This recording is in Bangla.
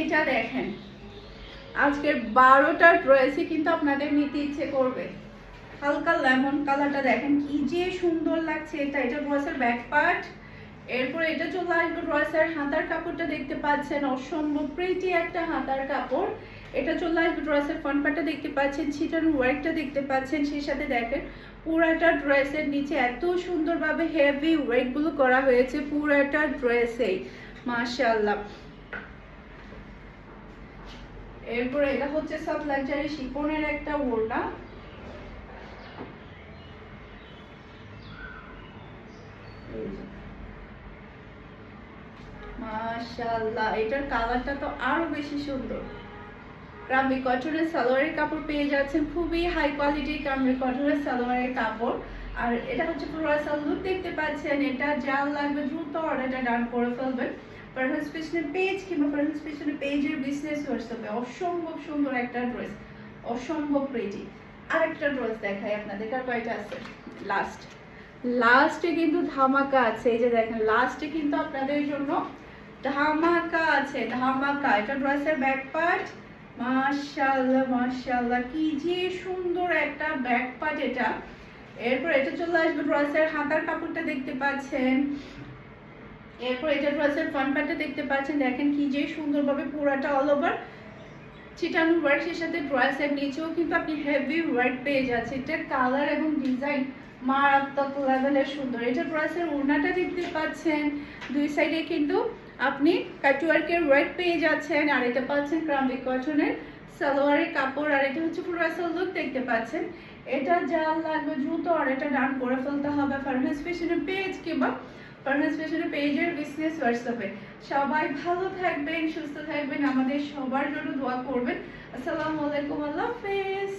এইটা দেখেন, আজকের 12টা ড্রেসই কিন্তু আপনাদের নিতে ইচ্ছে করবে। হালকা লেমন কালারটা দেখেন কি যে সুন্দর লাগছে। এটা ড্রেসের ব্যাক পার্ট, এরপর এটা চলে আসবে ড্রেসের হাতার কাপড়টা দেখতে পাচ্ছেন, অসম্ভব প্রিটি একটা হাতার কাপড়। এটা চলে আসবে ড্রেসের ফ্রন্ট পার্টটা দেখতে পাচ্ছেন, ছিটানো ওয়ার্কটা দেখতে পাচ্ছেন। সেই সাথে দেখেন পুরাটা ড্রেসের নিচে এত সুন্দরভাবে হেভি ওয়ার্কগুলো করা হয়েছে পুরাটা ড্রেসেই, মাশাআল্লাহ। এরপরে এটা হচ্ছে সব লাক্সারি শিফনের একটা ওড়না, মাশাআল্লাহ। এটার কালারটা তো আরো বেশি সুন্দর। কামরি কটনের সালোয়ারের কাপড় পেয়ে যাচ্ছেন, খুবই হাই কোয়ালিটির কামরি কটনের সালোয়ারের কাপড়। আর এটা হচ্ছে পুরো লুক দেখতে পাচ্ছেন। এটা যা লাগবে দ্রুত অর্ডারটা ডান করে ফেলবেন ফারহান ফ্যাশনের পেজ কিংবা ফারহান ফ্যাশনের পেজের বিজনেস হোয়াটসঅ্যাপে। অসম্ভব সুন্দর একটা ড্রেস, অসম্ভব প্রিটি। আরেকটা ড্রেস দেখাই আপনাদের, কার কয়টা আছে। লাস্টে কিন্তু ধামাকা আছে। এই যে দেখেন লাস্টে কিন্তু আপনাদের জন্য ধামাকা আছে, ধামাকা। এটা ড্রেসের ব্যাক পার্ট, মাশাআল্লাহ মাশাআল্লাহ, কি যে সুন্দর একটা ব্যাক পার্ট এটা। এরপর এটা চলে আসবে ড্রেসের হাতার কাপড়টা দেখতে পাচ্ছেন, এরপর এটা ড্রেসের ফ্রন্ট পার্টটা দেখতে পাচ্ছেন। দেখেন কি যে সুন্দরভাবে পুরাটা অল ওভার চিটানো ওয়ার্ক, সেই সাথে ড্রেসের নিচেও কিন্তু আপনি হেভি ওয়ার্ক পেয়ে যাচ্ছেন। এটার কালার এবং ডিজাইন মারাত্মক লেভেলের সুন্দর। এটা ড্রেসের ওড়নাটা দেখতে পাচ্ছেন, দুই সাইডে কিন্তু আপনি কাটওয়ার্কের ওয়ার্ক পেয়ে যাচ্ছেন। আর এটা পাচ্ছেন কামরি কটনের সালোয়ারের কাপড়। আর এটা হচ্ছে পুরো আসল লুক দেখতে পাচ্ছেন। এটা যা লাগবে দ্রুত আর এটা ডান করে ফেলতে হবে ফারহান ফ্যাশনের পেজ কিংবা ফারহান ফ্যাশনের পেজের বিজনেস হোয়াটসঅ্যাপে। সবাই ভালো থাকবেন, সুস্থ থাকবেন, আমাদের সবার জন্য দোয়া করবেন। আসসালামু আলাইকুম, আল্লাহ হাফেজ।